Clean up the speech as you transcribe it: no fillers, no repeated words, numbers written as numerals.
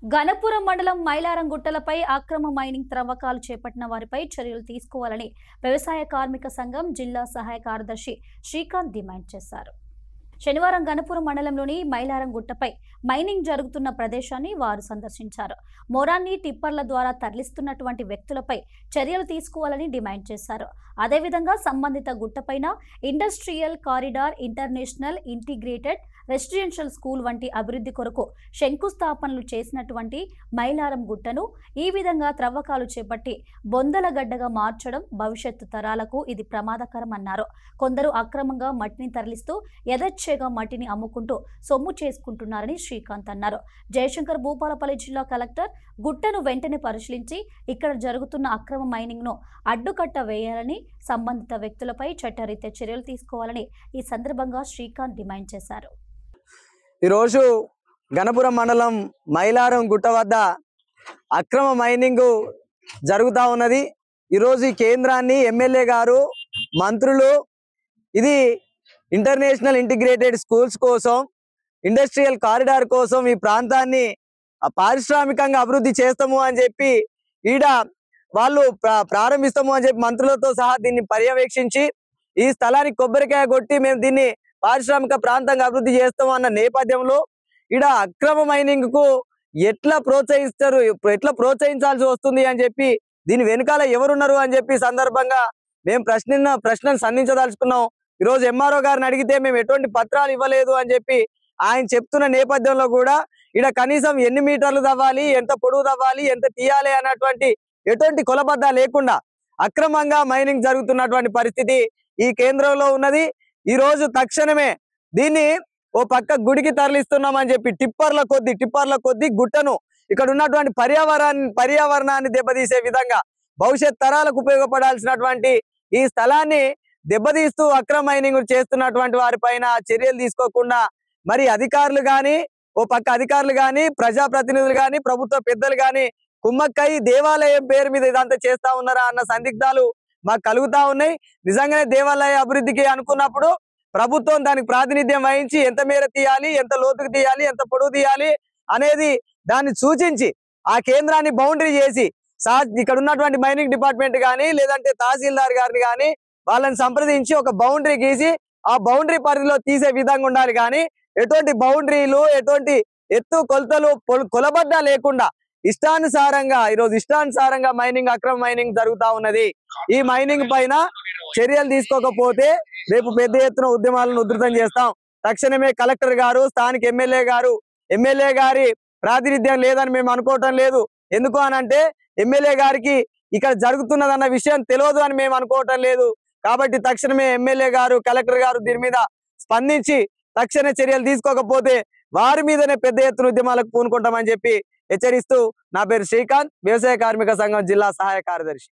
గణపురం మండలం మైలారం గుట్టలపై అక్రమ మైనింగ్ త్రవ్వకాలు చేపట్టిన వారిపై చర్యలు తీసుకోవాలని వ్యవసాయ కార్మిక సంఘం జిల్లా సహాయ కార్యదర్శి శ్రీకాంత్ డిమాండ్ చేశారు. శనివారం గణపురం మండలంలోని మైలారం గుట్టపై మైనింగ్ జరుగుతున్న ప్రదేశాన్ని వారు సందర్శించారు. మొరాన్ని టిప్పర్ల ద్వారా తరలిస్తున్నటువంటి వ్యక్తులపై చర్యలు తీసుకోవాలని డిమాండ్ చేశారు. అదేవిధంగా సంబంధిత గుట్టపైన industrial corridor, international integrated residential school వంటి అభివృద్ధి కొరకు శంకుస్థాపనలు చేసినటువంటి మైలారం గుట్టను ఈ విధంగా త్రవ్వకాలు చేపట్టి బొందలగడ్డగా మార్చడం భవిష్యత్తు తరాలకు ఇది ప్రమాదకరం అన్నారు. కొందరు అక్రమంగా మట్టిని తరలిస్తూ యథేచ్ఛగా మట్టిని అమ్ముకుంటూ సొమ్ము చేసుకుంటున్నారని శ్రీకాంత్ అన్నారు. జయశంకర్ భూపాలపల్లి జిల్లా కలెక్టర్ గుట్టను వెంటనే పరిశీలించి ఇక్కడ జరుగుతున్న అక్రమ మైనింగ్ ను అడ్డుకట్ట వేయాలని, సంబంధిత వ్యక్తులపై చట్టరీత్యా చర్యలు తీసుకోవాలని ఈ సందర్భంగా శ్రీకాంత్ డిమాండ్ చేశారు. ఈరోజు గణపురం మండలం మైలారం గుట్ట వద్ద అక్రమ మైనింగ్ జరుగుతూ ఉన్నది. ఈరోజు ఈ కేంద్రాన్ని ఎమ్మెల్యే గారు, మంత్రులు ఇది ఇంటర్నేషనల్ ఇంటిగ్రేటెడ్ స్కూల్స్ కోసం, ఇండస్ట్రియల్ కారిడార్ కోసం ఈ ప్రాంతాన్ని పారిశ్రామికంగా అభివృద్ధి చేస్తాము అని చెప్పి ఈడ వాళ్ళు ప్రారంభిస్తాము అని చెప్పి మంత్రులతో సహా దీన్ని పర్యవేక్షించి ఈ స్థలానికి కొబ్బరికాయ కొట్టి మేము దీన్ని పారిశ్రామిక ప్రాంతంగా అభివృద్ధి చేస్తాము అన్న నేపథ్యంలో ఈడ అక్రమ మైనింగ్ కు ఎట్లా ప్రోత్సహించాల్సి వస్తుంది అని చెప్పి దీని వెనకాల ఎవరున్నారు అని చెప్పి సందర్భంగా మేము ప్రశ్నను సంధించదలుచుకున్నాం. ఈరోజు ఎంఆర్ఓ గారిని అడిగితే మేము ఎటువంటి పత్రాలు ఇవ్వలేదు అని చెప్పి ఆయన చెప్తున్న నేపథ్యంలో కూడా ఈడ కనీసం ఎన్ని మీటర్లు తవ్వాలి, ఎంత పొడవు తవ్వాలి, ఎంత తీయాలి అన్నటువంటి ఎటువంటి కొలబద్ద లేకుండా అక్రమంగా మైనింగ్ జరుగుతున్నటువంటి పరిస్థితి ఈ కేంద్రంలో ఉన్నది. ఈ రోజు తక్షణమే దీన్ని ఓ పక్క గుడికి తరలిస్తున్నామని చెప్పి టిప్పర్ల కొద్ది గుట్టను ఇక్కడ ఉన్నటువంటి పర్యావరణాన్ని దెబ్బతీసే విధంగా భవిష్యత్ తరాలకు ఉపయోగపడాల్సినటువంటి ఈ స్థలాన్ని దెబ్బతీస్తూ అక్రమ మైనింగ్ చేస్తున్నటువంటి వారిపైన చర్యలు తీసుకోకుండా మరి అధికారులు గాని ప్రజాప్రతినిధులు గాని ప్రభుత్వ పెద్దలు గాని కుమ్మక్కై దేవాలయం పేరు మీద ఇదంతా చేస్తా ఉన్నారా అన్న సందిగ్ధాలు మాకు కలుగుతా ఉన్నాయి. నిజంగానే దేవాలయ అభివృద్ధికి అనుకున్నప్పుడు ప్రభుత్వం దానికి ప్రాతినిధ్యం వహించి ఎంత మేర తీయాలి, ఎంత లోతుకు తీయాలి, ఎంత పొడవు తీయాలి అనేది దాన్ని సూచించి ఆ కేంద్రాన్ని బౌండరీ చేసి ఇక్కడ ఉన్నటువంటి మైనింగ్ డిపార్ట్మెంట్ కానీ లేదంటే తహసీల్దార్ గారిని కానీ వాళ్ళని సంప్రదించి ఒక బౌండరీ గీసి ఆ బౌండరీ పరిధిలో తీసే విధంగా ఉండాలి. కానీ ఎటువంటి బౌండరీలు, ఎటువంటి ఎత్తు కొలతలు కొలబద్ద లేకుండా ఇష్టానుసారంగా అక్రమ మైనింగ్ జరుగుతా ఉన్నది. ఈ మైనింగ్ పైన చర్యలు తీసుకోకపోతే రేపు పెద్ద ఎత్తున ఉద్యమాలను ఉధృతం చేస్తాం. తక్షణమే కలెక్టర్ గారు, స్థానిక ఎమ్మెల్యే గారి ప్రాతినిధ్యం లేదని మేము అనుకోవటం లేదు. ఎందుకు అనంటే ఎమ్మెల్యే గారికి ఇక్కడ జరుగుతున్నదన్న విషయం తెలియదు అని మేము అనుకోవటం లేదు. కాబట్టి తక్షణమే ఎమ్మెల్యే గారు, కలెక్టర్ గారు దీని మీద స్పందించి తక్షణ చర్యలు తీసుకోకపోతే వారి మీదనే పెద్ద ఎత్తున ఉద్యమాలకు పూనుకుంటామని చెప్పి హెచ్చరిస్తూ, నా పేరు శ్రీకాంత్, వ్యవసాయ కార్మిక సంఘం జిల్లా సహాయ కార్యదర్శి.